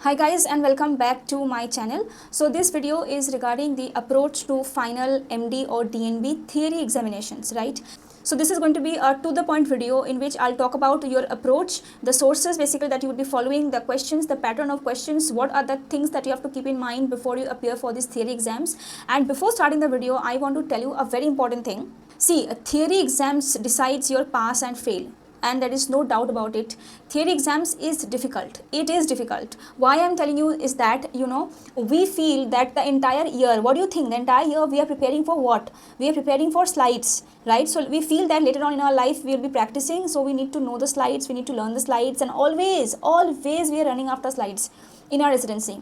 Hi guys and welcome back to my channel. So this video is regarding the approach to final MD or DNB theory examinations, right? So this is going to be a to the point video in which I'll talk about your approach, the sources basically that you will be following, the questions, the pattern of questions, what are the things that you have to keep in mind before you appear for these theory exams. And before starting the video, I want to tell you a very important thing. See, theory exams decides your pass and fail. And there is no doubt about it. Theory exams is difficult. It is difficult. Why I am telling you is that, we feel that the entire year, what do you think? The entire year we are preparing for what? We are preparing for slides, right? So we feel that later on in our life we will be practicing. So we need to know the slides, we need to learn the slides, and always we are running after slides in our residency,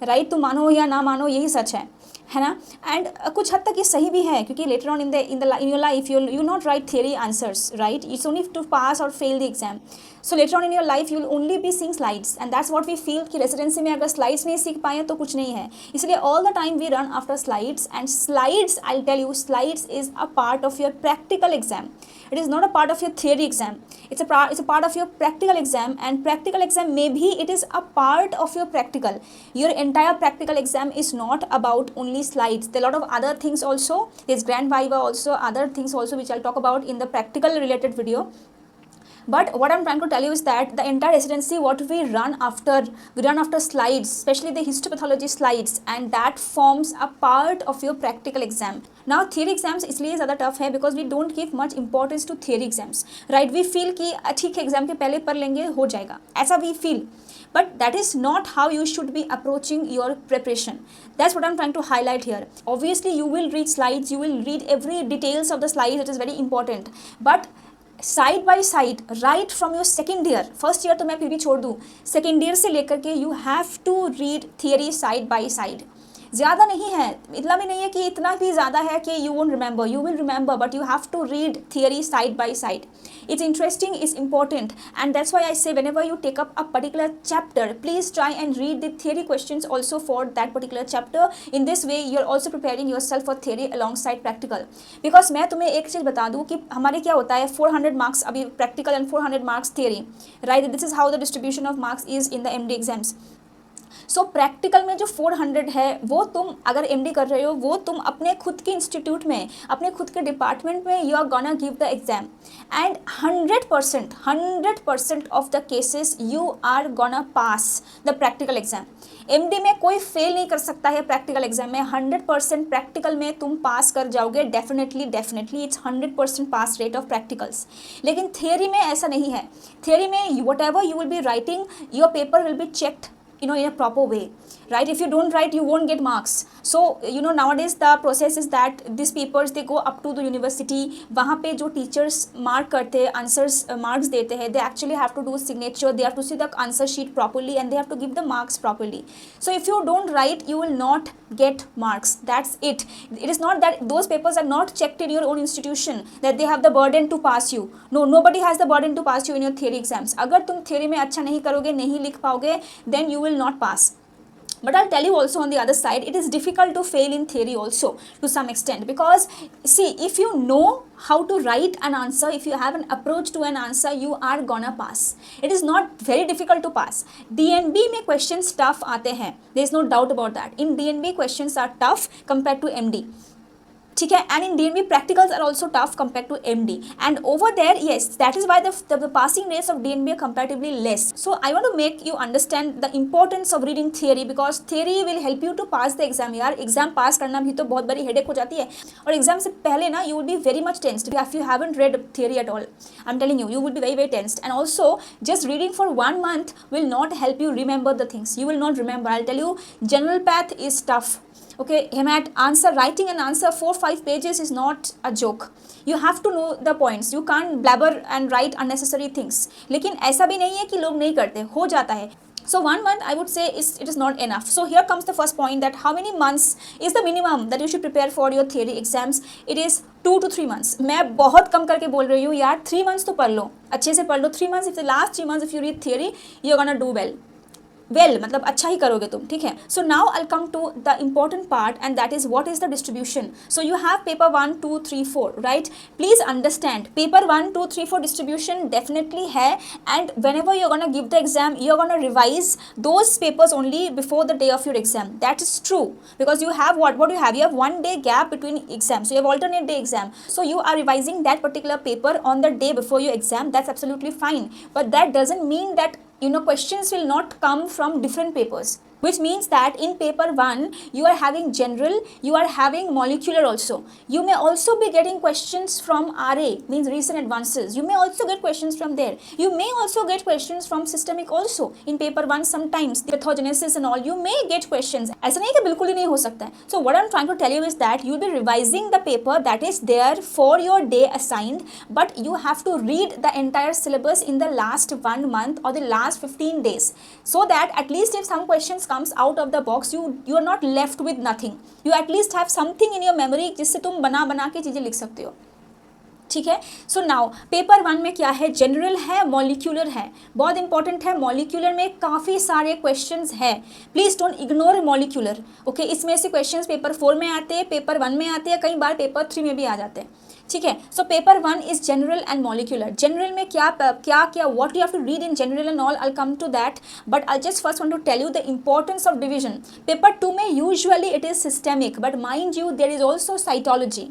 right? तो मानो या ना मानो यही सच है ना. And कुछ हद तक ये सही भी है क्योंकि later on in your life you not write theory answers, right? It's only to pass और fail the exam. So later on in your life you will only be seeing slides and that's what we feel कि residency में अगर slides नहीं सीख पाए तो कुछ नहीं है. इसलिए all the time we run after slides and slides, I will tell you, slides is a part of your practical exam. It is not a part of your theory exam. It's a part of your practical exam, and practical exam maybe it is a part of your practical. Your entire practical exam is not about only slides. There are a lot of other things also. There's grand viva also, other things also which I'll talk about in the practical related video. But what I'm trying to tell you is that the entire residency, what we run after slides, especially the histopathology slides, and that forms a part of your practical exam. Now theory exams इसलिए ज़्यादा tough है because we don't give much importance to theory exams, right? We feel कि ठीक है exam के पहले पढ़ लेंगे हो जाएगा, ऐसा we feel. But that is not how you should be approaching your preparation. That's what I'm trying to highlight here. Obviously you will read slides, you will read every details of the slides, it is very important. But side by side right from your second year, first year तो मैं फिर भी छोड़ दूँ, second year से लेकर के you have to read theory side by side. ज़्यादा नहीं है, इतना भी नहीं है कि इतना भी ज़्यादा है कि you won't remember, you will remember, but you have to read theory side by side. It's interesting, it's important, and that's why I say whenever you take up a particular chapter, please try and read the theory questions also for that particular chapter. In this way you're also preparing yourself for theory alongside practical. Because मैं तुम्हें एक चीज़ बता दूँ कि हमारे क्या होता है, 400 marks अभी practical and 400 marks theory, right? This is how the distribution of marks is in the MD exams. So practical में जो 400 है वो तुम अगर MD कर रहे हो वो तुम अपने खुद के इंस्टीट्यूट में, अपने खुद के डिपार्टमेंट में you are gonna give the exam, and 100% of the cases you are gonna pass the practical exam. MD में कोई फेल नहीं कर सकता है प्रैक्टिकल एग्जाम में. 100% प्रैक्टिकल में तुम पास कर जाओगे, definitely it's 100% pass rate of practicals. लेकिन थियरी में ऐसा नहीं है. थियरी में what ever you will be writing, your paper will be checked in a proper way, right? If you don't write you won't get marks. So nowadays the process is that these papers they go up to the university. वहाँ पे जो teachers mark करते हैं, answers marks देते हैं, they actually have to do signature, they have to see the answer sheet properly, and they have to give the marks properly. So if you don't write you will not get marks. That's it. It is not that those papers are not checked in your own institution that they have the burden to pass you. No, nobody has the burden to pass you in your theory exams. अगर तुम theory में अच्छा नहीं करोगे, नहीं लिख पाओगे, then you will not pass. But I'll tell you also on the other side, it is difficult to fail in theory also to some extent, because see, if you know how to write an answer, if you have an approach to an answer, you are gonna pass. It is not very difficult to pass. DNB में questions tough आते हैं, there is no doubt about that. In DNB questions are tough compared to MD. ठीक है, and in DNB practicals are also tough compared to MD, and over there, yes, that is why the passing rates of DNB are comparatively less. So I want to make you understand the importance of reading theory, because theory will help you to pass the exam. यार exam पास करना भी तो बहुत बड़ी headache हो जाती है, और एग्जाम से पहले ना you will be very much tensed if you haven't read theory at all. I'm telling you, you will be very tensed, and also just reading for 1 month will not help you remember the things. You will not remember. I'll tell you, general path is tough. Okay, writing an answer 4-5 pages is not a joke. You have to know the points. You can't blabber and write unnecessary things. लेकिन ऐसा भी नहीं है कि लोग नहीं करते, हो जाता है. So 1 month I would say it is not enough. So here comes the first point, that how many months is the minimum that you should prepare for your theory exams. It is 2 to 3 months. मैं बहुत कम करके बोल रही हूँ यार, 3 months तो पढ़ लो, अच्छे से पढ़ लो. 3 months, if the last 3 months if you read theory, you're gonna do well. Well मतलब अच्छा ही करोगे तुम, ठीक है। So now I come to the important part and that is what is the distribution. So you have paper 1 2 3 4 right. Please understand paper 1 2 3 4 distribution definitely है, and whenever you're gonna give the exam you're gonna revise those papers only before the day of your exam. That is true because you have what you have, you have 1 day gap between exams, so you have alternate day exam, so you are revising that particular paper on the day before your exam. That's absolutely fine, but that doesn't mean that questions will not come from different papers, which means that in paper 1 you are having general, you are having molecular also. You may also be getting questions from RA, means recent advances. You may also get questions from there. You may also get questions from systemic also in paper 1 sometimes, the pathogenesis and all, you may get questions. ऐसा नहीं कि बिल्कुल ही नहीं हो सकता है. So what I'm trying to tell you is that you will be revising the paper that is there for your day assigned, but you have to read the entire syllabus in the last 1 month or the last 15 days, so that at least if some questions comes out of the box you are not left with nothing. You at least have something in your memory जिससे तुम बना के चीज़ें लिख सकते हो, ठीक है। सो नाउ पेपर 1 में क्या है, जनरल है, मॉलिक्यूलर है, बहुत इंपॉर्टेंट है। मॉलिक्यूलर में काफ़ी सारे क्वेश्चंस है, please don't ignore molecular, okay. इसमें से क्वेश्चंस पेपर 4 में आते हैं, पेपर 1 में आते हैं, कई बार पेपर 3 में भी आ जाते हैं, ठीक है। So paper 1 is general and molecular. General में क्या what you have to read in general and all, I come to that, but I just first want to tell you the importance of division. Paper 2 में usually it is systemic, but mind you there is also cytology,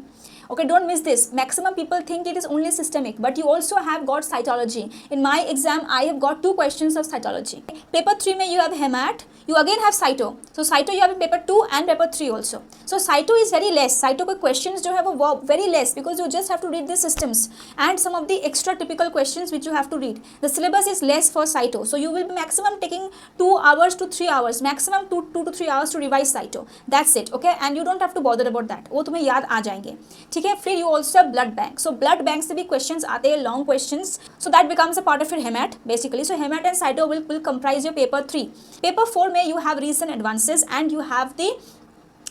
okay, don't miss this. Maximum people think it is only systemic, but you also have got cytology. In my exam I have got 2 questions of cytology. Paper 3 में you have hemat, you again have cyto. So cyto you have in paper 2 and paper 3 also. So cyto is very less, cyto के questions जो है वो very less, because you just have to read the systems and some of the extra typical questions which you have to read. The syllabus is less for cyto, so you will be maximum taking 2 hours to 3 hours, maximum 2 to 3 hours to revise cyto. That's it, okay, and you don't have to bother about that, वो तुम्हें याद आ जाएंगे, ठीक है। फिर you also have blood bank, so blood bank से भी questions आते हैं, long questions, so that becomes a part of your haemat basically. So haemat and cyto will comprise your paper 3. Paper 4 में you have recent advances and you have the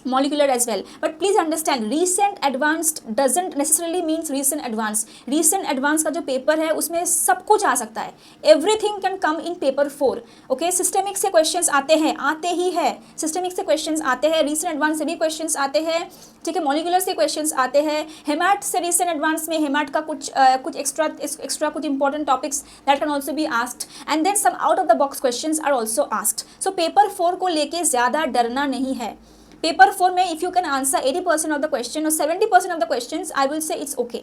molecular as well, but please understand recent advanced doesn't necessarily means recent advanced. Recent advanced का जो paper है उसमें सब कुछ आ सकता है, everything can come in paper 4, okay। systemic से questions आते हैं, आते ही है, systemic से questions आते हैं, recent advanced से भी questions आते हैं, ठीक है। molecular से questions आते हैं, hemat से recent advanced में hemat का कुछ extra कुछ important topics that can also be asked, and then some out of the box questions are also asked. So paper 4 को लेके ज़्यादा डरना नहीं है। पेपर 4 में if you can answer 80% of the question or 70% of the questions, I will say it's okay.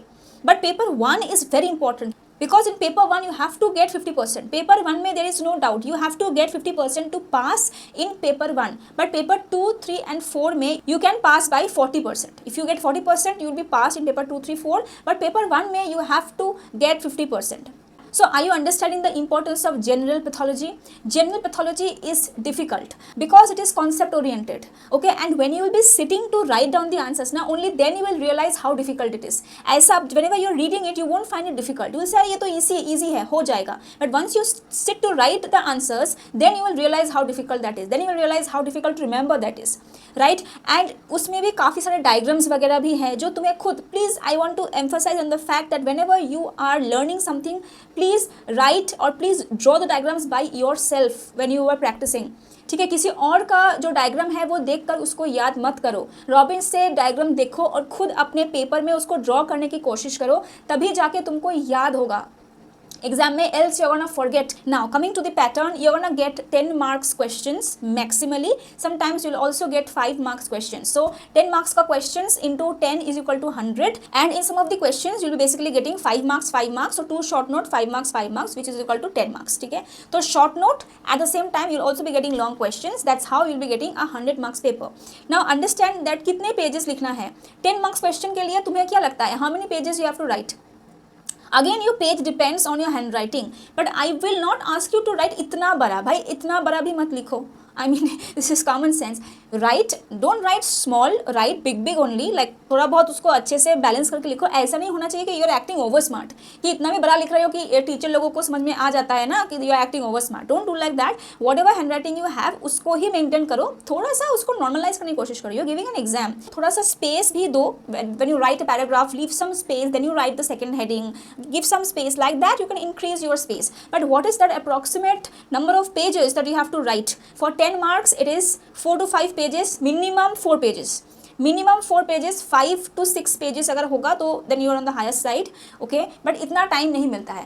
But paper 1 is very important, because in paper 1 you have to get 50%. Paper 1 में there is no doubt you have to get 50% to pass in paper 1. But paper 2, 3 and 4 में you can pass by 40%. If you get 40%, you will be passed in paper 2, 3, 4. But paper 1 में you have to get 50%. So are you understanding the importance of general pathology? General pathology is difficult because it is concept oriented, okay, and when you will be sitting to write down the answers, now only then you will realize how difficult it is. ऐसा whenever you are reading it you won't find it difficult, you will say ये तो easy है, हो जाएगा, but once you sit to write the answers then you will realize how difficult that is, then you will realize how difficult to remember that is, right? And उसमें भी काफ़ी सारे diagrams वगैरह भी हैं जो तुम्हें खुद, please I want to emphasize on the fact that whenever you are learning something, please write or please draw the diagrams by yourself when you are practicing, ठीक है। किसी और का जो डायग्राम है वो देखकर उसको याद मत करो, रॉबिन्स से डायग्राम देखो और खुद अपने पेपर में उसको ड्रॉ करने की कोशिश करो, तभी जाके तुमको याद होगा एग्जाम में, else you're gonna forget. Now coming to the pattern, you're gonna get 10 marks questions maximally, sometimes you'll also get 5 marks questions. So 10 marks का questions into 10 is equal to 100, and in some of the questions you'll be basically getting 5 marks, so 2 short note, 5 marks, which is equal to 10 marks, ठीक है। तो short note at the same time you'll also be getting long questions, that's how you'll be getting a 100 marks paper. Now understand that कितने pages लिखना है। 10 marks question के लिए तुम्हें क्या लगता है, how many pages you have to write? Again your page depends on your handwriting, but I will not ask you to write इतना बड़ा, भाई इतना बड़ा भी मत लिखो, I mean this is common sense. Write, don't write small, write big only, like थोड़ा बहुत उसको अच्छे से बैलेंस करके लिखो. ऐसा नहीं होना चाहिए कि you're acting over smart, कि इतना भी बड़ा लिख रहे हो कि टीचर लोगों को समझ में आ जाता है ना कि you're acting over smart. Don't do like that. Whatever handwriting you have उसको ही मेंटेन करो, थोड़ा सा उसको नॉर्मलाइज करने की कोशिश करो. You're giving an exam, थोड़ा सा स्पेस भी दो. When you write a paragraph, leave some space, then you write the second heading, give some space. Like that you can increase your space. But what is that approximate number of pages that you have to write? For 10 marks it is 4 to 5 pages, minimum 4 pages. Minimum 4 pages, 5 to 6 pages अगर होगा तो then you are on the higher side. Okay, but इतना time नहीं मिलता है,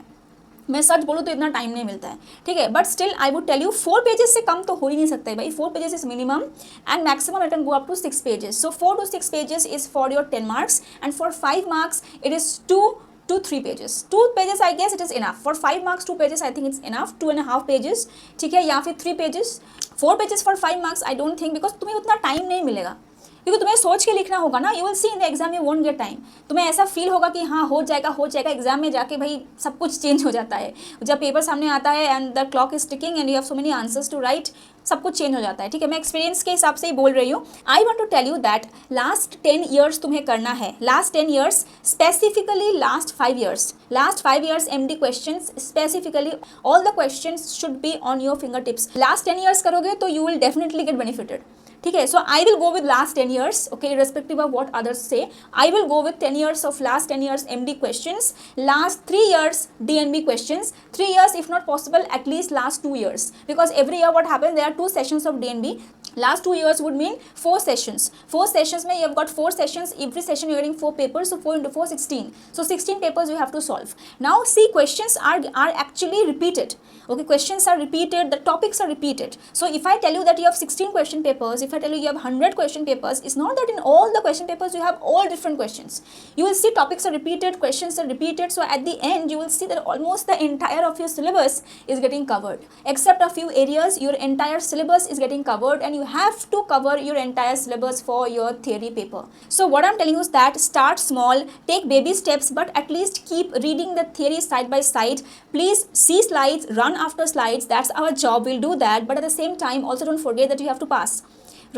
मैं सच बोलूँ तो इतना टाइम नहीं मिलता है, ठीक है. But still I would tell you 4 pages से कम तो हो ही नहीं सकता है भाई. 4 pages is minimum and maximum it can go up to 6 pages. So 4 to 6 pages is for your 10 marks and for 5 marks it is 2 to 3 pages. 2 pages I guess it is enough. For 5 marks 2 pages I think it's enough. 2.5 pages, ठीक है, या फिर 3 pages. 4 pages for 5 marks I don't think, because तुम्हें उतना time नहीं मिलेगा, क्योंकि तुम्हें सोच के लिखना होगा ना. You will see in the exam you won't get time. तुम्हें ऐसा फील होगा कि हाँ हो जाएगा. एग्जाम में जाके भाई सब कुछ चेंज हो जाता है. जब पेपर सामने आता है and the clock is ticking and you have so many answers to write, सब कुछ चेंज हो जाता है, ठीक है. मैं एक्सपीरियंस के हिसाब से ही बोल रही हूँ. I want to tell you that last 10 years तुम्हें करना है. Last 10 years, specifically last 5 years. Last 5 years MD questions, specifically all the questions should be on your fingertips. Last 10 years करोगे तो you will definitely get benefited, ठीक है. So I will go with last 10 years, okay, irrespective of what others say. I will go with 10 years of last 10 years MD questions, last 3 years DNB questions, 3 years if not possible at least last 2 years, because every year what happens, there are 2 sessions of DNB. Last 2 years would mean 4 sessions. 4 sessions में you have got 4 sessions. Every session you are getting 4 papers, so 4 into 4 16. So 16 papers you have to solve. Now see, questions are actually repeated. Okay, questions are repeated. The topics are repeated. So if I tell you that you have 16 question papers, if I tell you you have 100 question papers, it's not that in all the question papers you have all different questions. You will see topics are repeated, questions are repeated. So at the end you will see that almost the entire of your syllabus is getting covered. Except a few areas, your entire syllabus is getting covered, and you have to cover your entire syllabus for your theory paper. So what I'm telling you is that start small, take baby steps, but at least keep reading the theory side by side. Please see slides, run after slides. That's our job, we'll do that. But at the same time also don't forget that you have to pass,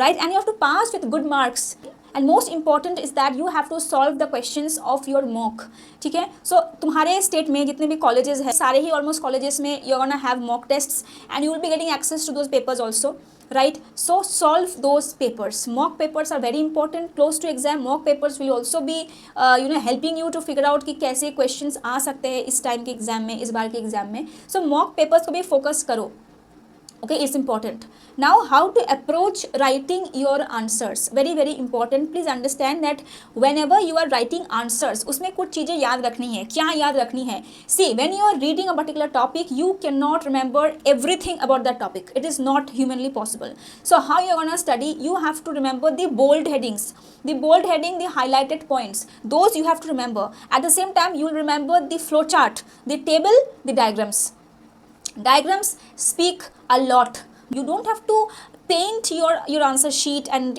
right? And you have to pass with good marks. And most important is that you have to solve the questions of your mock, ठीक है. So तुम्हारे state में जितने भी colleges हैं, सारे ही almost colleges में you're gonna have mock tests and you will be getting access to those papers also, right? So solve those papers. Mock papers are very important. Close to exam, mock papers will also be helping you to figure out कि कैसे questions आ सकते हैं इस time के exam में, इस बार के exam में. So mock papers को भी फोकस करो. Okay, it's important. Now how to approach writing your answers, very important. Please understand that whenever you are writing answers, उसमें कुछ चीज़ें याद रखनी है. क्या याद रखनी है? See, when you are reading a particular topic, you cannot remember everything about that topic. It is not humanly possible. So how you are gonna study? You have to remember the bold headings, the bold heading, the highlighted points. Those you have to remember. At the same time, you will remember the flow chart, the table, the diagrams. Diagrams speak a lot. You don't have to paint your answer sheet and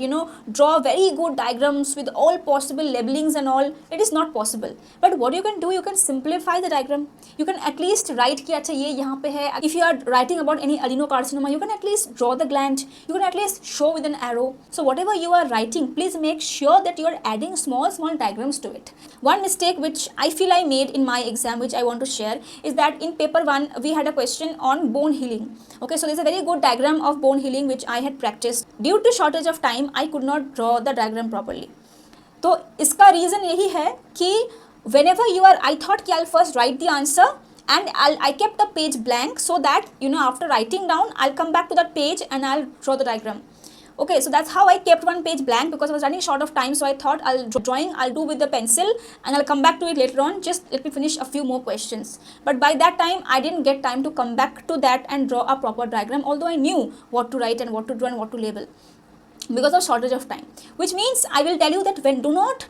draw very good diagrams with all possible labelings and all. It is not possible. But what you can do, you can simplify the diagram. You can at least write कि अच्छा ये यहाँ पे है. If you are writing about any adenocarcinoma, you can at least draw the gland. You can at least show with an arrow. So whatever you are writing, please make sure that you are adding small diagrams to it. One mistake which I feel I made in my exam, which I want to share, is that in paper 1 we had a question on bone healing. Okay, so there's a very good diagram of bone healing which I had practiced. Due to shortage of time, I could not draw the diagram properly. तो इसका reason यही है कि whenever you are, I thought कि I'll first write the answer and I kept the page blank so that after writing down I'll come back to that page and I'll draw the diagram. Okay, so that's how I kept one page blank, because I was running short of time. So I thought I'll do with the pencil and I'll come back to it later on. Just let me finish a few more questions. But by that time I didn't get time to come back to that and draw a proper diagram, although I knew what to write and what to draw and what to label, because of shortage of time. Which means I will tell you that when do not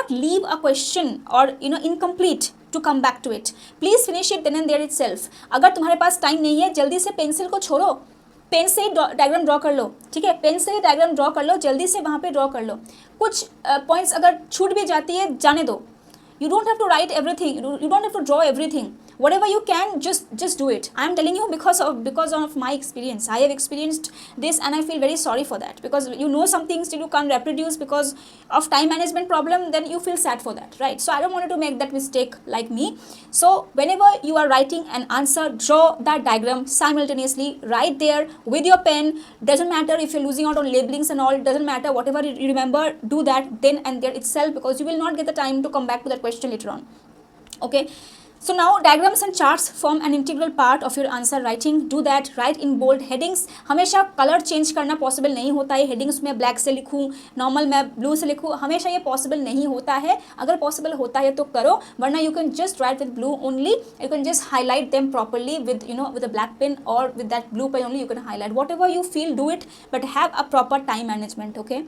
leave a question or incomplete to come back to it. Please finish it then and there itself. अगर तुम्हारे पास time नहीं है, जल्दी से pencil को छोड़ो, pen से ही diagram draw कर लो, ठीक है. पेन से ही डायग्राम ड्रॉ कर लो, जल्दी से वहाँ पे ड्रॉ कर लो. कुछ पॉइंट्स अगर छूट भी जाती है, जाने दो. You don't have to write everything, you don't have to draw everything. whatever you can, just do it. I am telling you because of my experience. I have experienced this and I feel very sorry for that, because you know some things still you can't reproduce because of time management problem, then you feel sad for that, right? So I don't want you to make that mistake like me. So whenever you are writing an answer, draw that diagram simultaneously right there with your pen. Doesn't matter if you're losing out on labelings and all, it doesn't matter, whatever you remember, do that then and there itself, because you will not get the time to come back to that question later on. Okay, so now diagrams and charts form an integral part of your answer writing. Do that, write in bold headings. हमेशा colour change करना possible नहीं होता है, headings में black से लिखूँ, normal में blue से लिखूँ, हमेशा ये पॉसिबल नहीं होता है. अगर पॉसिबल होता है तो करो, वरना you can just write with blue only. You can just highlight them properly with with a black pen or with that blue pen only. You can highlight whatever you feel, do it, but have a proper time management. Okay.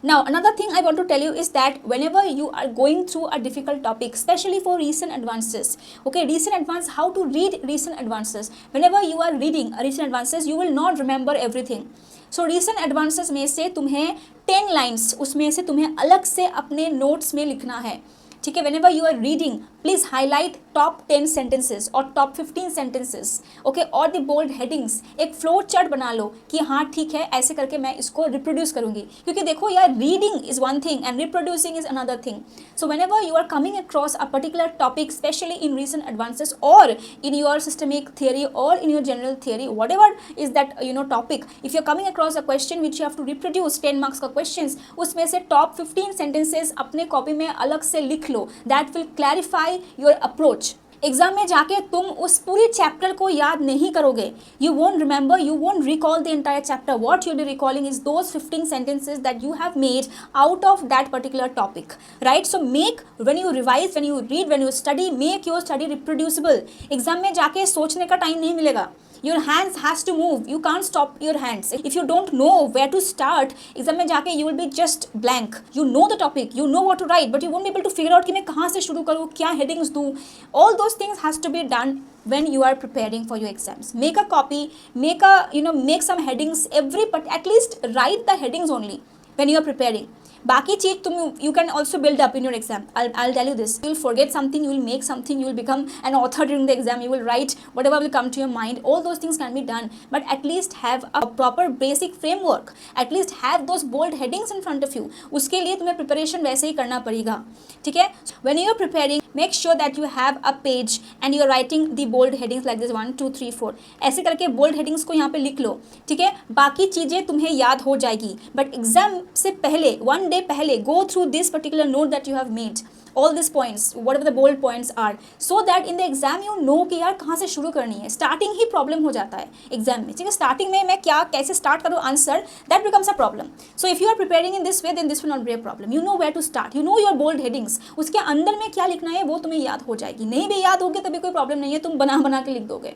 Now another thing I want to tell you is that whenever you are going through a difficult topic, especially for recent advances, okay, recent advance, how to read recent advances. Whenever you are reading a recent advances, you will not remember everything. So recent advances में से तुम्हें 10 lines उसमें से तुम्हें अलग से अपने notes में लिखना है. ठीक है, whenever you are reading, please highlight top 10 sentences or top 15 sentences, okay, और the bold headings. एक flow chart बना लो कि हाँ ठीक है, ऐसे करके मैं इसको reproduce करूँगी, क्योंकि देखो यार, reading is one thing and reproducing is another thing. So whenever you are coming across a particular topic, especially in recent advances or in your systemic theory or in your general theory, whatever is that topic, if you are coming across a question which you have to reproduce 10 marks का questions, उसमें से top 15 sentences अपने copy में अलग से लिख लो. That will clarify your approach. Exam में जाके तुम उस पूरी चैप्टर को याद नहीं करोगे. You won't remember, you won't recall the entire chapter. What you'll be recalling is those 15 sentences that you have made out of that particular topic, right? So make, when you revise, when you read, when you study, make your study reproducible. Exam में जाके सोचने का time नहीं मिलेगा. Your hands has to move. You can't stop your hands. If you don't know where to start, exam में जाके you will be just blank. You know the topic, you know what to write, but you won't be able to figure out कि मैं कहाँ से शुरू करूँ, क्या headings दूँ. All those things has to be done when you are preparing for your exams. Make a copy, make a make some headings but at least write the headings only when you are preparing. बाकी चीज तुम you can also build up in your exam. I'll tell you this. You will forget something, you will make something, you will become an author during the exam, you will write whatever will come to your mind. All those things can be done, but at least have a proper basic framework. At least have those bold headings in front of you. उसके लिए तुम्हें preparation वैसे ही करना पड़ेगा. ठीक है? When you are preparing, make sure that you have a page and you are writing the bold headings like this 1 2 3 4. ऐसे करके bold headings को यहाँ पे लिख लो. ठीक है? बाकी चीजें तुम्हें याद हो जाएगी. But exam से पहले, one day पहले, go through this particular note that you have made, all these points, whatever the bold points are, so that in the exam you know कि यार कहाँ से शुरू करनी है. Starting ही problem हो जाता है exam में. ठीक है, starting में मैं क्या कैसे start करूँ answer, that becomes a problem. So if you are preparing in this way, then this will not be a problem. You know where to start, you know your bold headings. उसके अंदर में क्या लिखना है वो तुम्हें याद हो जाएगी. नहीं भी याद होगी तभी कोई problem नहीं है, तुम बना के लिख दोगे.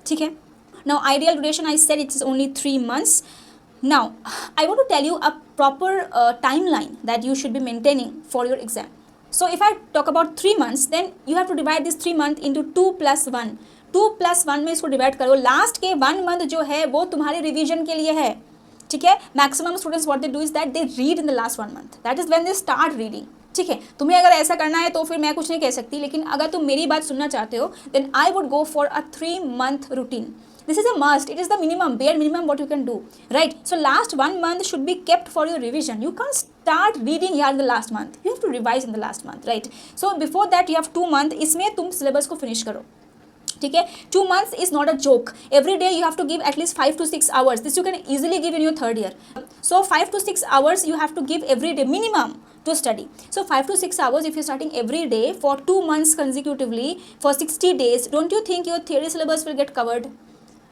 ठीक है. Now ideal duration, I said it is only 3 months. Now I want to tell you a proper timeline that you should be maintaining for your exam. So if I talk about 3 months, then you have to divide this 3 month into 2 plus 1. 2 plus 1 में इसको divide करो. Last के 1 month जो है वो तुम्हारे revision के लिए है. ठीक है. Maximum students what they do is that they read in the last 1 month. That is when they start reading. ठीक है. तुम्हें अगर ऐसा करना है तो फिर मैं कुछ नहीं कह सकती, लेकिन अगर तुम मेरी बात सुनना चाहते हो, then I would go for a 3 month routine. This is a must. It is the minimum, bare minimum what you can do, right? So last 1 month should be kept for your revision. You can't start reading here in the last month. You have to revise in the last month, right? So before that you have 2 months. इसमें तुम syllabus को finish करो. ठीक है. 2 months is not a joke. Every day you have to give at least 5 to 6 hours. This you can easily give in your 3rd year. So 5 to 6 hours you have to give every day minimum to study. So 5 to 6 hours if you're starting every day for 2 months consecutively for 60 days, don't you think your theory syllabus will get covered?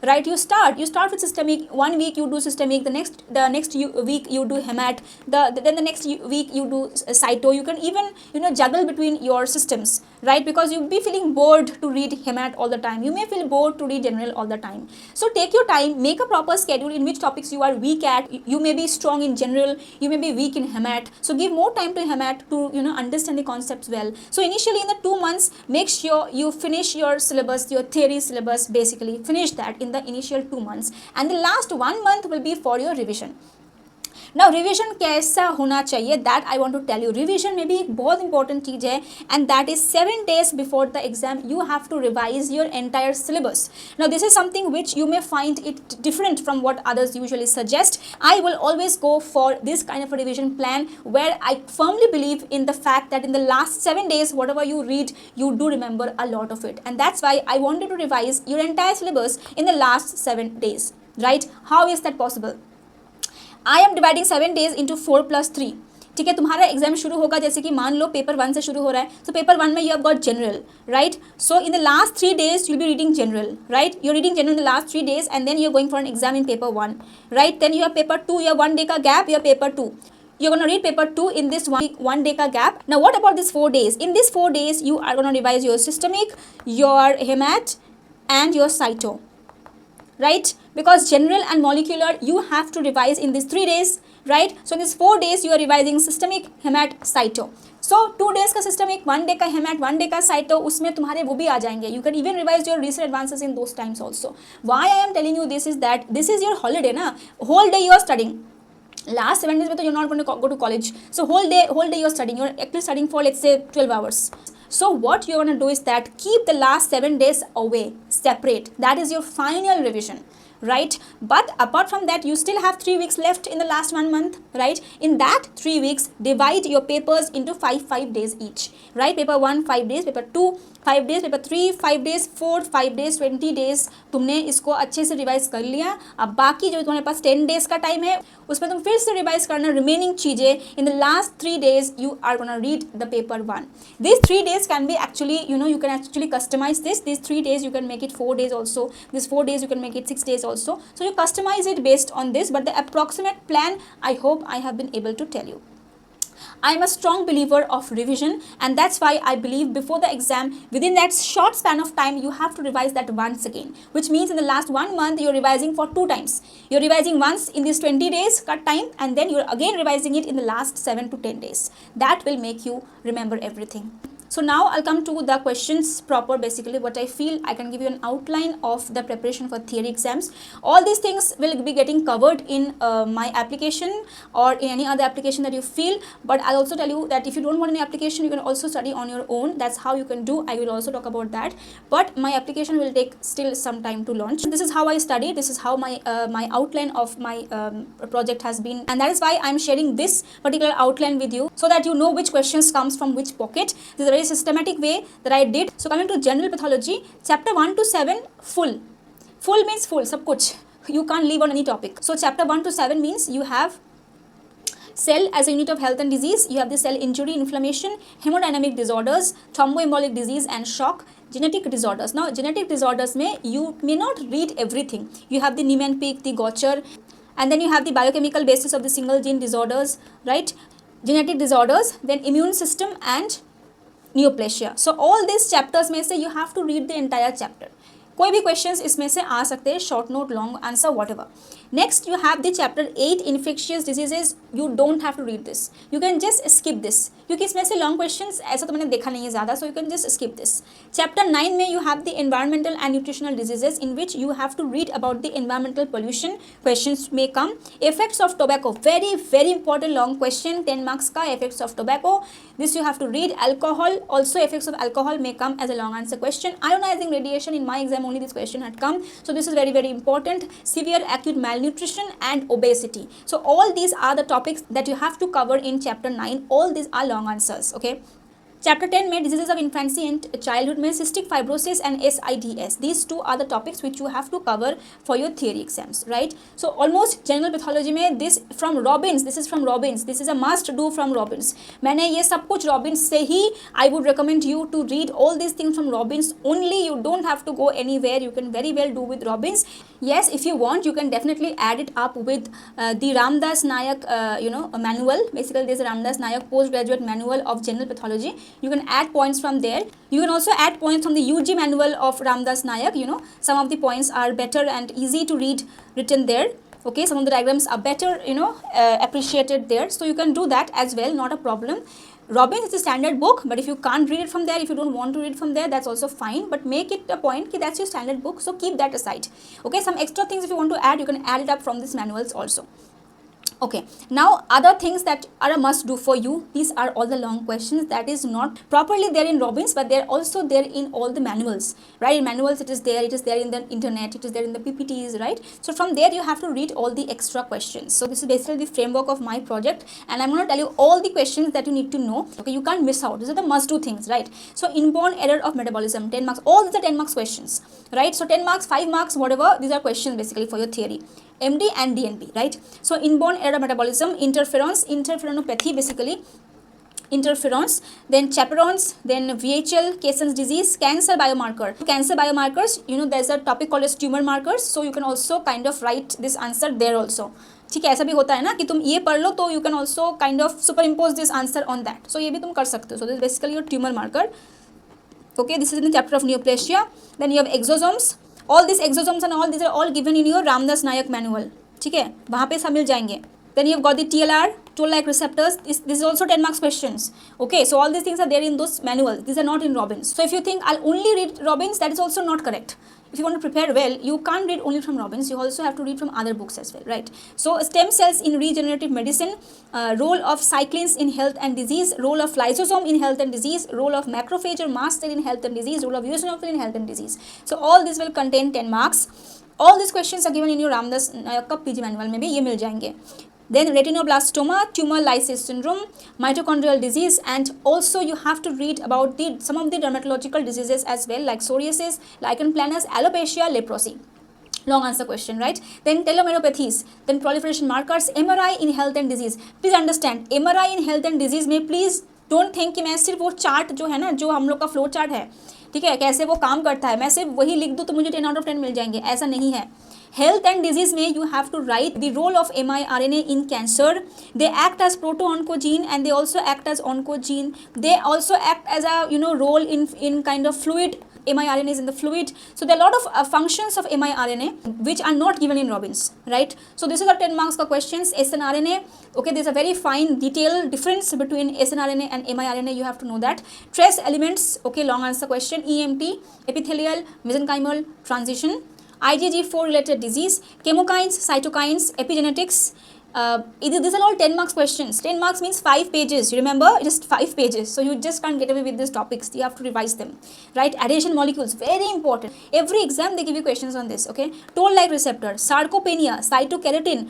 Right, you start with systemic. 1 week you do systemic, the next week you do hemat, then the next week you do cyto. You can even juggle between your systems, right? Because you'll be feeling bored to read hemat all the time. You may feel bored to read general all the time. So take your time, make a proper schedule in which topics you are weak at. You may be strong in general, you may be weak in hemat. So give more time to hemat to understand the concepts well. So initially in the 2 months, make sure you finish your syllabus, your theory syllabus. Basically finish that in the initial 2 months, and the last 1 month will be for your revision. Now revision कैसा होना चाहिए, that I want to tell you. Revision में भी एक बहुत important चीज़ है, and that is 7 days before the exam you have to revise your entire syllabus. Now this is something which you may find it different from what others usually suggest. I will always go for this kind of a revision plan where I firmly believe in the fact that in the last 7 days whatever you read you do remember a lot of it, and that's why I wanted to revise your entire syllabus in the last 7 days, right? How is that possible? I am dividing 7 days into 4 plus 3. ठीक है, तुम्हारा exam शुरू होगा जैसे कि मान लो paper 1 से शुरू हो रहा है, तो पेपर 1 में you have got general, right? So in the last 3 days you will be reading general, right? You reading general in the last 3 days and then you are going for an exam in paper 1, right? Then you have paper 2, you have 1 day का gap, you have paper 2. You're going to read paper 2 in this one day ka gap. Now what about these 4 days? In these 4 days you are going to revise your systemic, your hemat and your cyto, right? Because general and molecular you have to revise in these 3 days, right? So in these 4 days you are revising systemic, hemat, cyto. So 2 days का systemic, 1 day का hemat, 1 day का cyto, उसमें तुम्हारे वो भी आ जाएंगे. You can even revise your recent advances in those times also. Why I am telling you this is that this is your holiday ना, whole day you are studying. Last 7 days में तो you're not going to go to college, so whole day you're studying, you're actually studying for let's say 12 hours. So what you're going to do is that keep the last 7 days away, separate. That is your final revision, right? But apart from that you still have 3 weeks left in the last 1 month, right? In that 3 weeks divide your papers into 5 days each, right? Paper 1 5 days, paper 2 5 days, paper 3 5 days, 4 5 days, 20 days तुमने इसको अच्छे से revise कर लिया. अब बाकी जो तुम्हारे पास 10 days का टाइम है उसमें तुम फिर से रिवाइज करना रिमेनिंग चीज़ें. इन the last 3 days you are gonna read the paper 1. These 3 days can be actually, you can actually customize this. These 3 days you can make it 4 days also. These 4 days you can make it 6 days also. So you customize it based on this, but the approximate plan I hope I have been able to tell you. I am a strong believer of revision, and that's why I believe before the exam, within that short span of time, you have to revise that once again, which means in the last 1 month, you're revising for 2 times. You're revising once in these 20 days cut time, and then you're again revising it in the last 7 to 10 days. That will make you remember everything. So now I'll come to the questions proper. Basically what I feel I can give you an outline of the preparation for theory exams. All these things will be getting covered in my application or in any other application that you feel, but I'll also tell you that if you don't want any application you can also study on your own. That's how you can do. I will also talk about that, but my application will take still some time to launch. This is how I study. This is how my outline of my project has been, and that is why I'm sharing this particular outline with you so that you know which questions comes from which pocket. This is a very systematic way that I did. So coming to general pathology, chapter 1 to 7 full means full, sab kuch, you can't leave on any topic. So chapter 1 to 7 means you have cell as a unit of health and disease, you have the cell injury, inflammation, hemodynamic disorders, thromboembolic disease and shock, genetic disorders. Now genetic disorders mein you may not read everything. You have the Niemann-Pick, the Gaucher, and then you have the biochemical basis of the single gene disorders, right? Genetic disorders, then immune system and neoplasia. So all these chapters में से you have to read the entire chapter. कोई भी questions इसमें से आ सकते हैं, short note, long answer, whatever. Next you have the chapter 8 infectious diseases. You don't have to read this, you can just skip this, क्योंकि इसमें से लॉन्ग क्वेश्चंस ऐसा तो मैंने देखा नहीं है ज़्यादा, so you can just skip this. Chapter 9 में you have the environmental and nutritional diseases in which you have to read about the environmental pollution. Questions में कम. Effects of tobacco, very very important long question, 10 marks का. Effects of tobacco, this you have to read. Alcohol, also effects of alcohol may come as a long answer question. Ionizing radiation, in my exam only this question had come, so this is very very important. Severe acute malnutrition and obesity. So all these are the topics that you have to cover in chapter 9. All these are long answers, okay. Chapter 10 में diseases of infancy and childhood में cystic fibrosis and SIDS. These two are the topics which you have to cover for your theory exams, right? So almost general pathology में this from Robbins, this is from Robbins. This is a must do from Robbins. मैंने ये सब कुछ Robbins से ही I would recommend you to read all these things from Robbins only. You don't have to go anywhere. You can very well do with Robbins. Yes, if you want, you can definitely add it up with the Ramdas Nayak, manual. Basically, this is Ramdas Nayak postgraduate manual of general pathology. You can add points from there. You can also add points from the UG manual of Ramdas Nayak. Some of the points are better and easy to read written there. Okay, some of the diagrams are better, appreciated there. So you can do that as well, not a problem. Robbins is a standard book, but if you can't read it from there, if you don't want to read from there, that's also fine. But make it a point that that's your standard book, so keep that aside. Okay, some extra things if you want to add, you can add it up from these manuals also. Okay, now other things that are a must do for you, these are all the long questions that is not properly there in Robbins, but they're also there in all the manuals, right? In manuals it is there in the internet, it is there in the PPTs, right? So from there you have to read all the extra questions. So this is basically the framework of my project, and I'm going to tell you all the questions that you need to know. Okay, you can't miss out. These are the must do things, right? So inborn error of metabolism, 10 marks, all these are 10 marks questions, right? So 10 marks, 5 marks, whatever, these are questions basically for your theory. MD and DNB, right? So inborn error of metabolism, interferons, interferonopathy basically, interferons, then chaperones, then VHL, Casson's disease, cancer biomarker. Cancer biomarkers, you know, there's a topic called as tumor markers, so you can also kind of write this answer there also. ठीक है, ऐसा भी होता है ना कि तुम ये पढ़ लो तो you can also kind of superimpose this answer on that. So ये भी तुम कर सकते हो. So this is basically your tumor marker. Okay, this is in the chapter of neoplasia. Then you have exosomes. All these exosomes and all these are all given in your Ramdas Nayak manual. ठीक है, वहाँ पे सब मिल जाएंगे. Then you have got the TLR, toll-like receptors. This is also 10 marks questions. Okay, so all these things are there in those manuals. These are not in Robbins. So if you think I'll only read Robbins, that is also not correct. If you want to prepare well, you can't read only from Robbins. You also have to read from other books as well, right? So stem cells in regenerative medicine, role of cyclins in health and disease, role of lysosome in health and disease, role of macrophage or mast cell in health and disease, role of eosinophil in health and disease. So all this will contain 10 marks. All these questions are given in your Ramdas नायक का PG manual में भी ये मिल जाएंगे. Then retinoblastoma, tumor lysis syndrome, mitochondrial disease, and also you have to read about some of the dermatological diseases as well, like psoriasis, lichen planus, alopecia, leprosy. Long answer question, right? Then telomeropathies, then proliferation markers, MRI in health and disease. Please understand, MRI in health and disease में please don't think कि मैं सिर्फ वो chart जो है ना, जो हम लोग का फ्लो चार्ट है, ठीक है, कैसे वो काम करता है, मैं सिर्फ वही लिख दूँ तो मुझे 10 out of 10 मिल जाएंगे, ऐसा नहीं है. Health and disease में you have to write the role of miRNA in cancer. They act as proto-oncogene and they also act as oncogene. They also act as a role in kind of fluid. miRNA is in the fluid. So there are a lot of functions of miRNA which are not given in Robbins, right? So this is the 10 marks questions. snRNA, okay, there's a very fine detailed difference between snRNA and miRNA, you have to know that. Trace elements, okay, long answer question. EMT, epithelial, mesenchymal transition. IgG4 related disease, chemokines, cytokines, epigenetics. These are all 10 marks questions. 10 marks means 5 pages. You remember, just 5 pages. So you just can't get away with these topics. You have to revise them, right? Adhesion molecules, very important. Every exam they give you questions on this, okay? Toll-like receptor, sarcopenia, cytokeratin,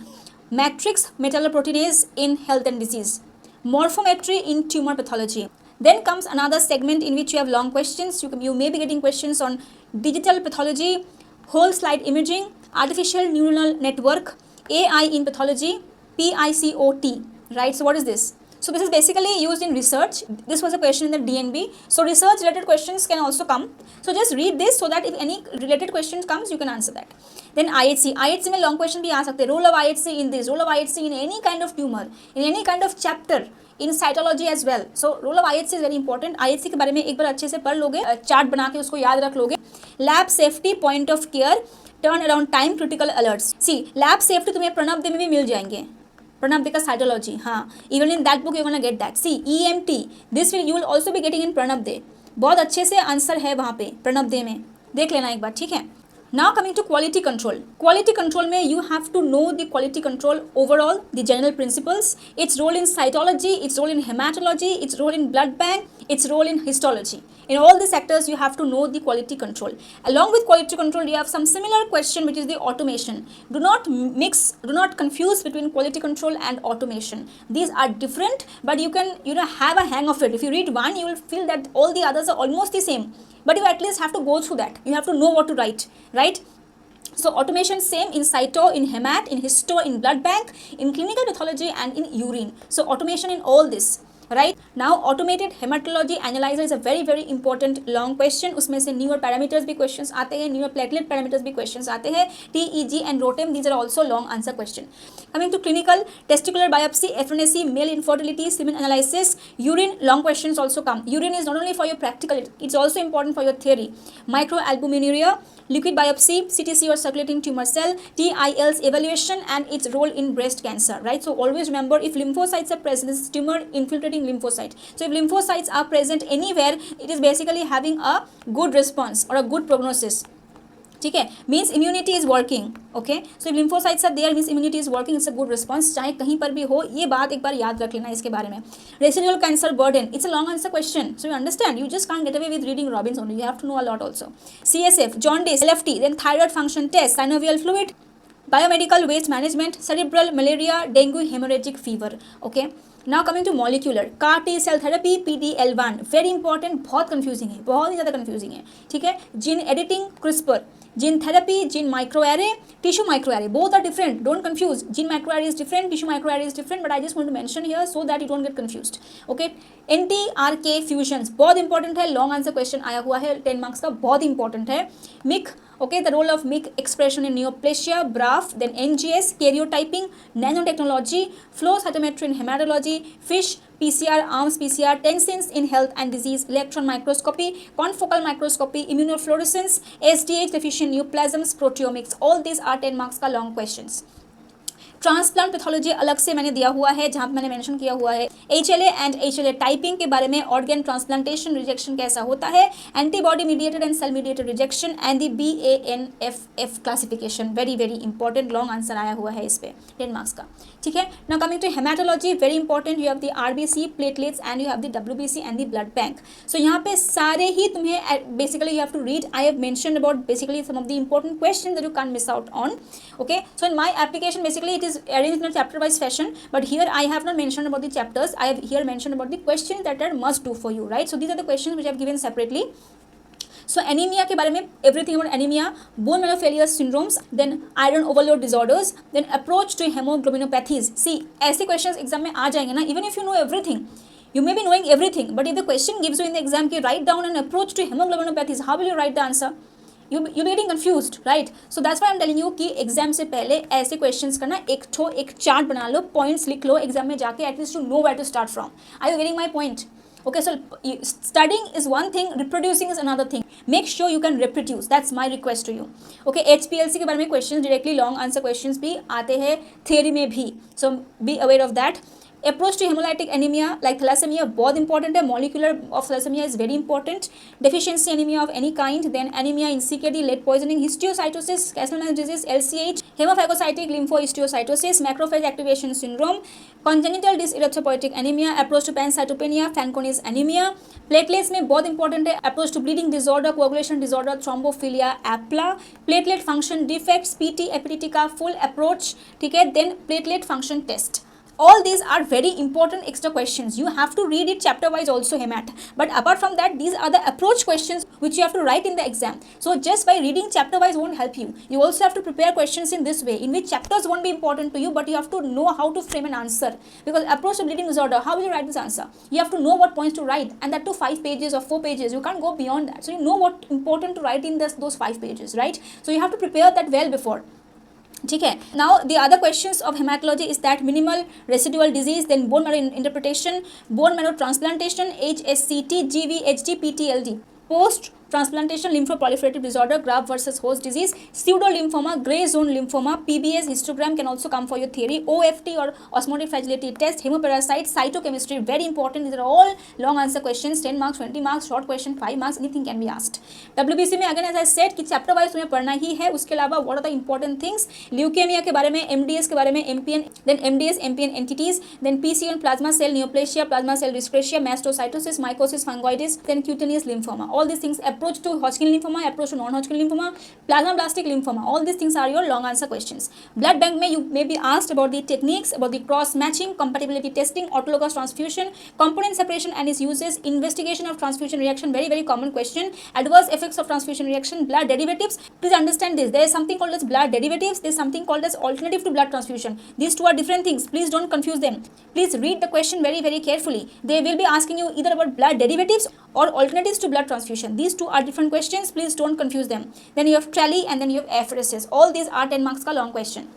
matrix metalloproteinase in health and disease, morphometry in tumor pathology. Then comes another segment in which you have long questions. You may be getting questions on digital pathology, whole slide imaging, artificial neural network, AI in pathology, PICOT, right? So what is this? So this is basically used in research. This was a question in the DNB. So research related questions can also come. So just read this so that if any related questions comes, you can answer that. Then IHC. IHC में long question भी आ सकते हैं. Role of IHC in this, role of IHC in any kind of tumor, in any kind of chapter, in cytology as well. So role of IHC is very important. IHC के बारे में एक बार अच्छे से पढ़ लोगे, चार्ट बना के उसको याद रख लोगे. Lab safety, point of care, turn around time, critical alerts. See, lab safety तुम्हें प्रणब दे में भी मिल जाएंगे. प्रणब दे का cytology, हाँ. Even in that book you're gonna get that. See, EMT, this will you will also be getting in Pranab दे. बहुत अच्छे से answer है वहाँ पे प्रणब दे में. देख लेना एक बार, ठीक है. Now coming to quality control. Quality control में you have to know the quality control overall, the general principles, its role in cytology, its role in hematology, its role in blood bank, its role in histology. In all these sectors you have to know the quality control. Along with quality control you have some similar question which is the automation. Do not mix, do not confuse between quality control and automation. These are different, but you can have a hang of it. If you read one you will feel that all the others are almost the same. But you at least have to go through that. You have to know what to write, right? So automation same in cyto, in hemat, in histo, in blood bank, in clinical pathology and in urine. So automation in all this, right? Now automated hematology analyzer is a very very important long question. उसमें से newer parameters भी questions आते हैं, newer platelet parameters भी questions आते हैं. TEG and ROTEM, these are also long answer question. Coming to clinical, testicular biopsy, FNAC, male infertility, semen analysis, urine, long questions also come. Urine is not only for your practical, it's also important for your theory. Microalbuminuria, liquid biopsy, CTC or circulating tumor cell, TIL's evaluation and its role in breast cancer, right? So always remember, if lymphocytes are present, this is tumor infiltrating lymphocyte. So if lymphocytes are present anywhere, it is basically having a good response or a good prognosis. ठीक है, means immunity is working, okay, so lymphocytes are there means immunity is working, it's a good response, चाहे कहीं पर भी हो, ये बात एक बार याद रख लेना इसके बारे में. Residual cancer burden, it's a long answer question, so you understand, you just can't get away with reading Robbins only, you have to know a lot also. CSF, jaundice, LFT, then thyroid function test, synovial fluid, biomedical waste management, cerebral malaria, dengue, hemorrhagic fever. Okay, now coming to molecular, CAR T cell therapy, PD-L1, very important, बहुत confusing है, बहुत ही ज़्यादा confusing है, ठीक है. Gene editing, CRISPR, gene therapy, gene microarray, tissue microarray, both are different, don't confuse. Gene microarray is different, tissue microarray is different, but I just want to mention here so that you don't get confused. Okay, NTRK fusions बहुत important है, long answer question आया हुआ है 10 marks का, बहुत important है. MIC, okay, the role of MIC expression in neoplasia, BRAF, then NGS, karyotyping, nanotechnology, flow cytometry in hematology, FISH, PCR, ARMS PCR, tensins in health and disease, electron microscopy, confocal microscopy, immunofluorescence, SDH deficient neoplasms, proteomics, all these are 10 marks का long questions. Transplant pathology अलग से मैंने दिया हुआ है, जहाँ मैंने mention किया हुआ है HLA एंड HLA टाइपिंग के बारे में, ऑर्गन ट्रांसप्लांटेशन रिजेक्शन कैसा होता है, antibody mediated and cell mediated rejection and the BANFF classification, very very important, long answer आया हुआ है इस पर 10 मार्क्स का, ठीक है. Now coming to haematology, very important, you have the RBC, platelets and you have the WBC and the blood bank. So यहाँ पे सारे ही तुम्हें basically you have to read, I have mentioned about basically some of the important question that you can miss out on. Okay, so in my application basically it is arranged in a chapter wise fashion, but here I have not mentioned about the chapters, I have here mentioned about the questions that are must do for you, right? So these are the questions which I have given separately. So anemia के बारे में, everything about anemia, bone marrow failure syndromes, then iron overload disorders, then approach to hemoglobinopathies. See, ऐसे questions exam में आ जाएंगे ना, even if you know everything, you may be knowing everything, but if the question gives you in the exam कि write down an approach to hemoglobinopathies, how will you write the answer? You're getting confused, right? So that's why I'm telling you कि exam से पहले ऐसे questions का ना एक chart बना लो, points लिख लो एग्जाम में जाके, at least to know where to start from. Are you getting my point? Okay, so studying is one thing, reproducing is another thing. Make sure you can reproduce, that's my request to you. Okay, HPLC के बारे में questions directly long answer questions भी आते हैं theory में भी, so be aware of that. Approach to hemolytic anemia like thalassemia बहुत important है, molecular of thalassemia is very important. Deficiency anemia of any kind, then anemia in CKD, lead poisoning, histiocytosis, Castleman's disease, LCH, hemophagocytic lymphohistiocytosis, macrophage activation syndrome, congenital dyserythropoietic anemia, approach to pancytopenia, Fanconi's anemia. Platelets में बहुत important है, approach to bleeding disorder, coagulation disorder, thrombophilia, APLA, platelet function defects, PT, epithetica, full approach, ठीक है, then platelet function test. All these are very important extra questions. You have to read it chapter wise also, Hemat. But apart from that, these are the approach questions which you have to write in the exam. So just by reading chapter wise won't help you. You also have to prepare questions in this way, in which chapters won't be important to you, but you have to know how to frame an answer. Because approach to bleeding disorder, how will you write this answer? You have to know what points to write, and that to 5 pages or 4 pages. You can't go beyond that. So you know what important to write in those 5 pages, right? So you have to prepare that well before. ठीक है. Now the other questions of haematology is that minimal residual disease, then bone marrow interpretation, bone marrow transplantation, HSCT, GVHD, PTLD, post transplantation lymphoproliferative disorder, graft versus host disease, pseudolymphoma, gray zone lymphoma, PBS histogram can also come for your theory, OFT or osmotic fragility test, hemoparasite, cytochemistry, very important. These are all long answer questions, 10 marks, 20 marks, short question, 5 marks, anything can be asked. WBC में again as I said कि chapter wise तुम्हें पढ़ना ही है. उसके अलावा what are the important things, leukemia के बारे में, MDS के बारे में, MPN, then MDS MPN entities, then PCN plasma cell neoplasia, plasma cell dyscrasia, mastocytosis, mycosis fungoides, then cutaneous lymphoma. All these things, approach to Hodgkin lymphoma, approach to non-Hodgkin lymphoma, plasmablastic lymphoma, all these things are your long answer questions. Blood bank में you may be asked about the techniques, about the cross matching, compatibility testing, autologous transfusion, component separation and its uses, investigation of transfusion reaction, very very common question, adverse effects of transfusion reaction, blood derivatives. Please understand this, there is something called as blood derivatives, there is something called as alternative to blood transfusion. These two are different things, please don't confuse them. Please read the question very very carefully. They will be asking you either about blood derivatives or alternatives to blood transfusion. These two are different questions, please don't confuse them. Then you have tally and then you have apheresis. All these are 10 marks ka long question.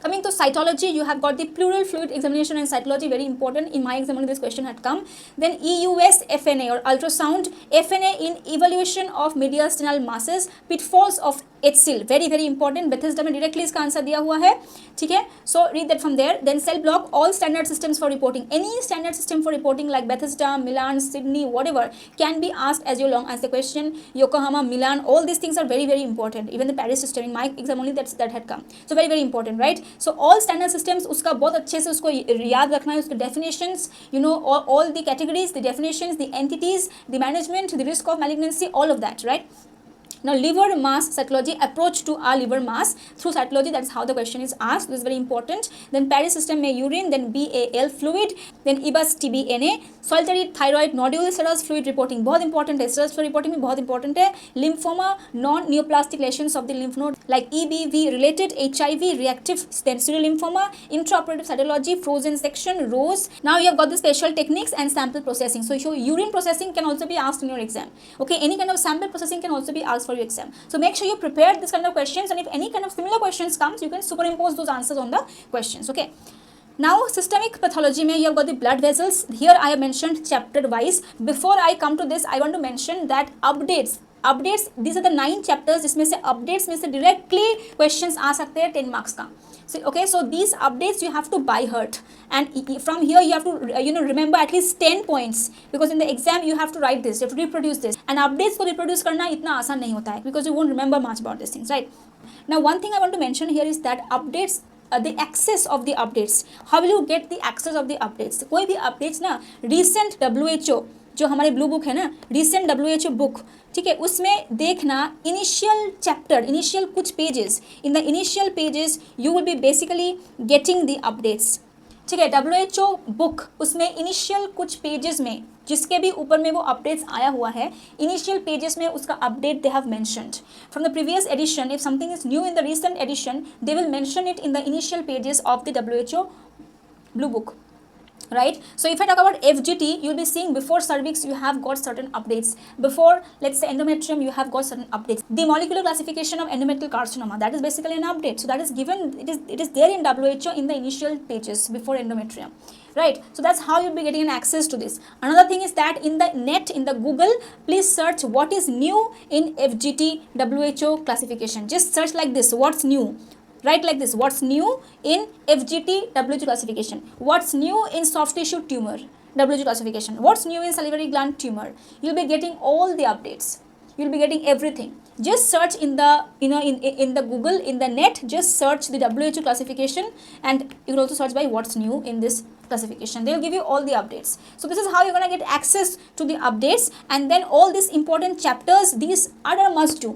Coming to cytology, you have got the pleural fluid examination and cytology, very important. In my exam this question had come. Then EUS FNA or ultrasound, FNA in evaluation of mediastinal masses, pitfalls of HCl, very very important, Bethesda में directly इसका answer दिया हुआ है, ठीक है. So read that from there. Then cell block, all standard systems for reporting, any standard system for reporting like Bethesda, Milan, Sydney, whatever can be asked as your long answer question. Yokohama, Milan, all these things are very very important. Even the Paris system in my exam only that had come. So very very important, right? So all standard systems उसका बहुत अच्छे से उसको याद रखना है, उसके definitions, you know, all the categories, the definitions, the entities, the management, the risk of malignancy, all of that, right? Now liver mass cytology, approach to our liver mass through cytology, that is how the question is asked. This is very important. Then Paris system में urine, then BAL fluid, then EBUS TBNA, solitary thyroid nodule, serous fluid reporting बहुत important है, serous fluid reporting भी बहुत important है. Lymphoma, non neoplastic lesions of the lymph node like EBV related, HIV reactive, then pseudolymphoma, intraoperative cytology, frozen section, ROS. Now you have got the special techniques and sample processing. So urine processing can also be asked in your exam. Okay, any kind of sample processing can also be asked for your exam. So make sure you prepare this kind of questions, and if any kind of similar questions comes, you can superimpose those answers on the questions. Okay. Now systemic pathology में you have got the blood vessels. Here I have mentioned chapter wise. Before I come to this, I want to mention that updates, these are the 9 chapters जिसमें से updates में से directly questions आ सकते हैं 10 marks का. So, okay, so these updates you have to by heart, and from here you have to remember at least 10 points, because in the exam you have to write this, you have to reproduce this, and updates को reproduce करना इतना आसान नहीं होता है, because you won't remember much about these things, right? Now one thing I want to mention here is that updates, the access of the updates, how will you get the access of the updates? कोई भी updates ना recent WHO जो हमारे blue book है ना, recent WHO book, ठीक है, उसमें देखना इनिशियल चैप्टर, इनिशियल कुछ pages, in the initial pages you will B basically getting the updates, ठीक है. WHO बुक उसमें इनिशियल कुछ पेजेस में जिसके भी ऊपर में वो अपडेट्स आया हुआ है, इनिशियल पेजेस में उसका update they have mentioned from the previous edition. If something is new in the recent edition, they will mention it in the initial pages of the WHO blue book, right? So if I talk about FGT, you'll be seeing before cervix you have got certain updates, before let's say endometrium you have got certain updates. The molecular classification of endometrial carcinoma, that is basically an update, so that is given, it is there in WHO in the initial pages before endometrium, right? So that's how you'll be getting an access to this. Another thing is that in the net, in the Google, please search what is new in FGT WHO classification. Just search like this, what's new. Write like this, what's new in FGT WHO classification, what's new in soft tissue tumor WHO classification, what's new in salivary gland tumor. You'll be getting all the updates, you'll be getting everything. Just search in the in the Google, in the net, just search the WHO classification, and you will also search by what's new in this classification. They will give you all the updates. So this is how you're going to get access to the updates, and then all these important chapters, these are a must do.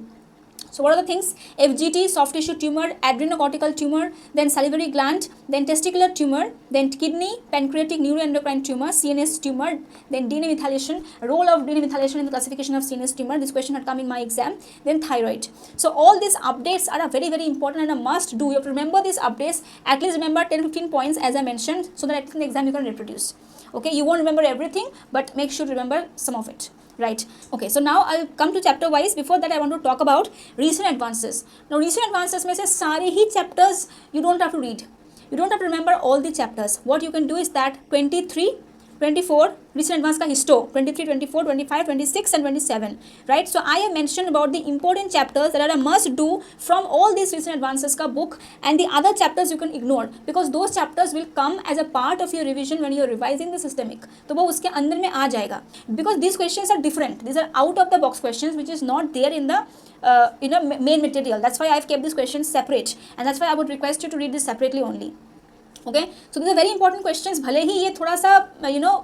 So what are the things? FGT, soft tissue tumor, adrenocortical tumor, then salivary gland, then testicular tumor, then kidney, pancreatic neuroendocrine tumor, CNS tumor, then DNA methylation, role of DNA methylation in the classification of CNS tumor. This question had come in my exam. Then thyroid. So all these updates are a very very important and a must do. You have to remember these updates. At least remember 10-15 points as I mentioned, so that in the exam you can reproduce. Okay, you won't remember everything, but make sure to remember some of it. Right. Okay, so now I'll come to chapter wise. Before that I want to talk about recent advances. Now recent advances में से सारे ही chapters you don't have to read. You don't have to remember all the chapters. What you can do is that 23, 24 recent advance का histo, 23, 24, 25, 26 and 27, right? So I have mentioned about the important chapters that are a must do from all these recent advances का book, and the other chapters you can ignore because those chapters will come as a part of your revision when you are revising the systemic. तो वो उसके अंदर में आ जाएगा because these questions are different. These are out of the box questions which is not there in the main material. That's why I have kept these questions separate, and that's why I would request you to read this separately only. Okay, so these are very important questions. भले ही ये थोड़ा सा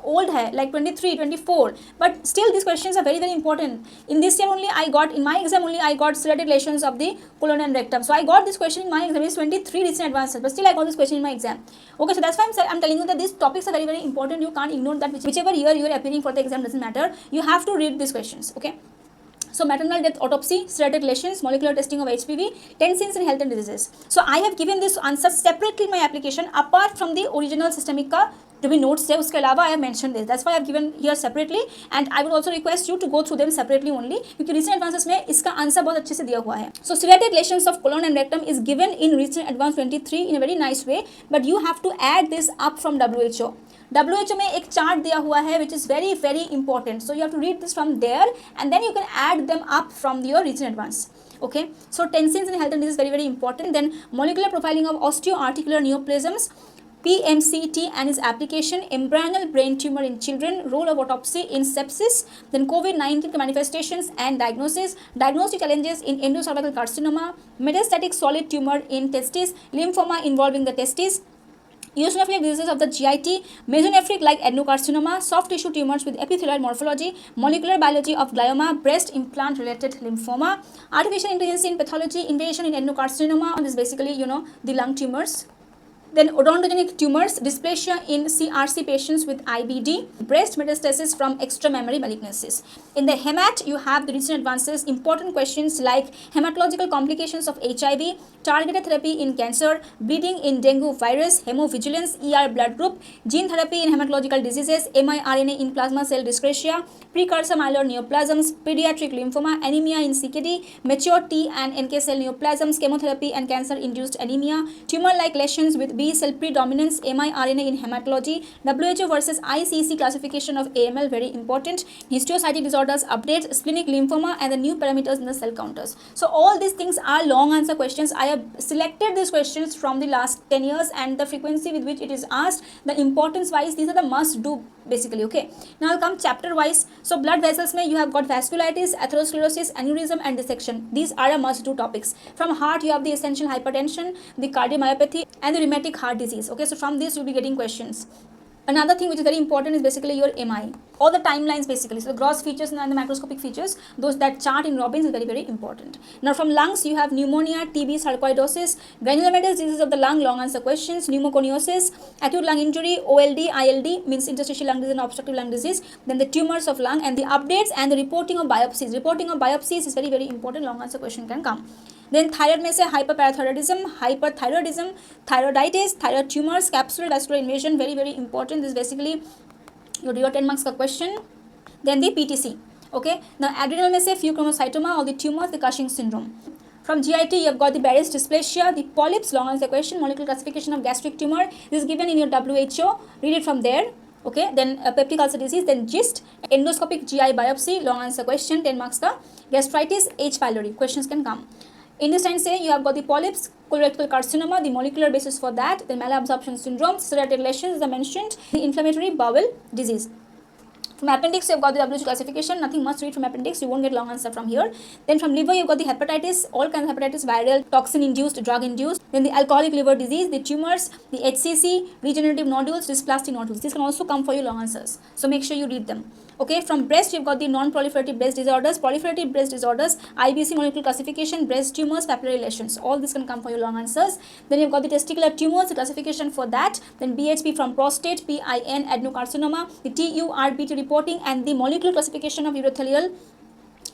old है, like 23, 24, but still these questions are very very important. In this year only I got, in my exam only I got serrated lesions of the colon and rectum. So I got this question in my exam. It's 23 recent advances, but still I got this question in my exam. Okay, so that's why I'm telling you that these topics are very very important. You can't ignore that. Whichever year you are appearing for the exam doesn't matter. You have to read these questions. Okay. So maternal death autopsy, serrated lesions, molecular testing of HPV, 10 sins in health and diseases. So I have given this answer separately in my application apart from the original systemic का जो भी notes है उसके अलावा I have mentioned this. That's why I have given here separately, and I would also request you to go through them separately only क्योंकि recent advances में इसका answer बहुत अच्छे से दिया हुआ है. So serrated lesions of colon and rectum is given in recent advance 23 in a very nice way, but you have to add this up from WHO. WHO में एक चार्ट दिया हुआ है which is very very important, so you have to read this from there and then you can add them up from your recent advance. Okay, so tensins in health and disease is very very important. Then molecular profiling of osteoarticular neoplasms, PMCT and its application, embryonal brain tumor in children, role of autopsy in sepsis, then COVID-19 manifestations and diagnosis, diagnostic challenges in endocervical carcinoma, metastatic solid tumor in testes, lymphoma involving the testes, eosinophilic diseases of the GIT, mesonephric like adenocarcinoma, soft tissue tumors with epithelial morphology, molecular biology of glioma, breast implant related lymphoma, artificial intelligence in pathology, invasion in adenocarcinoma, this is basically the lung tumors. Then odontogenic tumors, dysplasia in CRC patients with IBD, breast metastasis from extramammary malignancies. In the hemat, you have the recent advances, important questions like hematological complications of HIV, targeted therapy in cancer, bleeding in dengue virus, hemovigilance, ER blood group, gene therapy in hematological diseases, miRNA in plasma cell dyscrasia, precursor myeloid neoplasms, pediatric lymphoma, anemia in CKD, mature T and NK cell neoplasms, chemotherapy and cancer-induced anemia, tumor-like lesions with B cell predominance, miRNA in hematology, WHO versus ICC classification of AML, very important, histiocytic disorders, updates, splenic lymphoma and the new parameters in the cell counters. So all these things are long answer questions. I have selected these questions from the last 10 years and the frequency with which it is asked, the importance wise, these are the must do basically. Okay, now I'll come chapter wise. So blood vessels mein you have got vasculitis, atherosclerosis, aneurysm and dissection. These are a must do topics. From heart you have the essential hypertension, the cardiomyopathy and the rheumatic heart disease. Okay, so from this you'll be getting questions. Another thing which is very important is basically your MI, all the timelines basically. So the gross features and the macroscopic features, those that chart in Robbins is very very important. Now from lungs you have pneumonia, TB, sarcoidosis, granulomatous disease of the lung, long answer questions, pneumoconiosis, acute lung injury, OLD, ILD means interstitial lung disease and obstructive lung disease, then the tumors of lung and the updates and the reporting of biopsies. Reporting of biopsies is very very important, long answer question can come. Then thyroid में से hyperparathyroidism, hyperthyroidism, thyroiditis, thyroid tumors, capsular vascular invasion, very very important. This is basically your 10 marks का question. Then the PTC. Okay. Now adrenal में से pheochromocytoma or the tumors, the Cushing syndrome. From GIT you have got the Barrett's dysplasia, the polyps, long answer question, molecular classification of gastric tumor. This is given in your WHO. Read it from there. Okay, then peptic ulcer disease, then GIST, endoscopic GI biopsy, long answer question, 10 marks ka. Gastritis, H. pylori, questions can come. Intestine say you have got the polyps, colorectal carcinoma, the molecular basis for that, the malabsorption syndrome, serrated lesions as I mentioned, the inflammatory bowel disease. From appendix you have got the WHO classification, nothing must read from appendix, you won't get long answer from here. Then from liver you have got the hepatitis, all kinds of hepatitis, viral, toxin induced, drug induced. Then the alcoholic liver disease, the tumors, the HCC, regenerative nodules, dysplastic nodules. These can also come for you long answers, so make sure you read them. Okay, from breast you've got the non-proliferative breast disorders, proliferative breast disorders, IBC molecular classification, breast tumors, papillary lesions. All this can come for your long answers. Then you've got the testicular tumors, the classification for that. Then BHP from prostate, PIN, adenocarcinoma, the TURBT reporting and the molecular classification of urothelial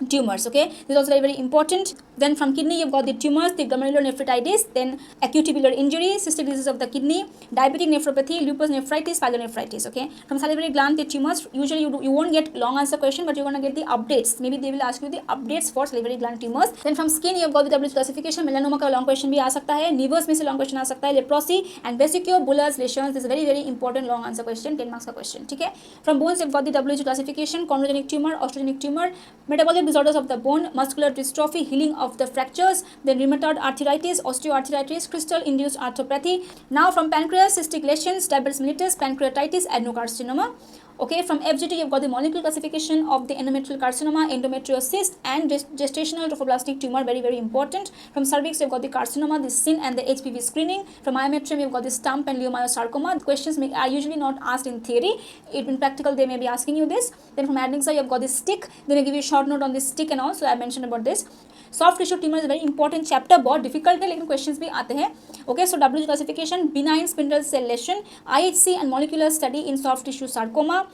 tumors. Okay, this is also very very important. Then from kidney you've got the tumors, the glomerulonephritis, then acute tubular injury, cystic disease of the kidney, diabetic nephropathy, lupus nephritis, pyelonephritis. Okay, from salivary gland the tumors, usually you won't get long answer question, but you're going to get the updates. Maybe they will ask you the updates for salivary gland tumors. Then from skin you've got the WHO classification, melanoma का long question भी आ सकता है, nevus में से long question आ सकता है, leprosy and vesicular bullous lesions. This is very very important long answer question, 10 marks का question. ठीक है. From bones you've got the WHO classification, chondrogenic tumor, osteogenic tumor, metabolic disorders of the bone, muscular dystrophy, healing of the fractures, then rheumatoid arthritis, osteoarthritis, crystal induced arthropathy. Now from pancreas, cystic lesions, diabetes mellitus, pancreatitis, adenocarcinoma. Okay, from FGT you've got the molecular classification of the endometrial carcinoma, endometriosis and gestational trophoblastic tumor, very very important. From cervix you've got the carcinoma, the SIN and the HPV screening. From myometrium you've got the stump and leiomyosarcoma. The questions are usually not asked in theory, in practical they may be asking you this. Then from adnexa you've got the stick, then I give you a short note on the stick and all, so I mentioned about this. Soft tissue tumor is a very important chapter, बहुत difficult है लेकिन questions भी आते हैं. Okay, so WHO classification, benign spindle cell lesion, IHC and molecular study in soft tissue sarcoma,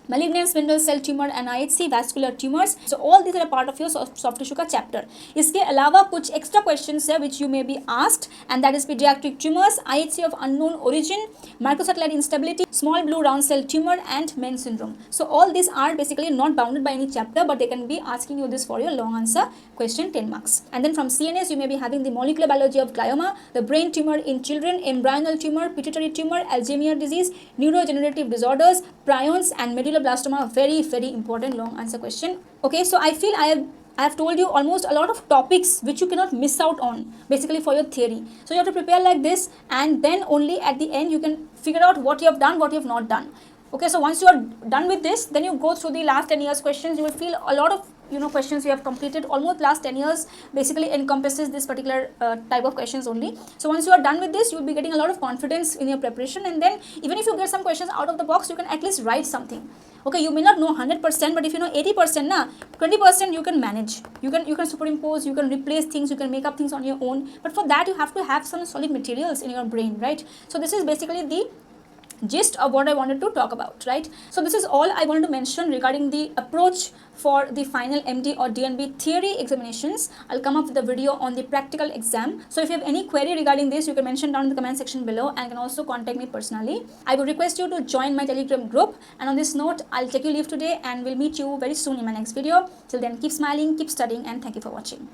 malignant spindle cell tumor and IHC vascular tumors. So all these are a part of your soft tissue का chapter. इसके अलावा कुछ extra questions है which you may be asked, and that is pediatric tumors, IHC of unknown origin, microsatellite instability, small blue round cell tumor and Men syndrome. So all these are basically not bounded by any chapter, but they can be asking you this for your long answer question, 10 marks. And then from CNS you may be having the molecular biology of glioma, the brain tumor in children, embryonal tumor, pituitary tumor, Alzheimer's disease, neurodegenerative disorders, prions and medulloblastoma. Very important long answer question. Okay, so I feel I have told you almost a lot of topics which you cannot miss out on basically for your theory. So you have to prepare like this, and then only at the end you can figure out what you have done, what you have not done. Okay, so once you are done with this, then you go through the last 10 years questions. You will feel a lot of questions you have completed. Almost last 10 years basically encompasses this particular type of questions only. So once you are done with this, you will be getting a lot of confidence in your preparation, and then even if you get some questions out of the box, you can at least write something. Okay, you may not know 100%, but if you know 80%, 20% you can manage. You can superimpose, you can replace things, you can make up things on your own. But for that you have to have some solid materials in your brain, right? So this is basically the gist of what I wanted to talk about, right? So this is all I wanted to mention regarding the approach for the final MD or DNB theory examinations. I'll come up with a video on the practical exam. So if you have any query regarding this, you can mention down in the comment section below, and can also contact me personally. I would request you to join my Telegram group. And on this note, I'll take you leave today, and we'll meet you very soon in my next video. Till then, keep smiling, keep studying, and thank you for watching.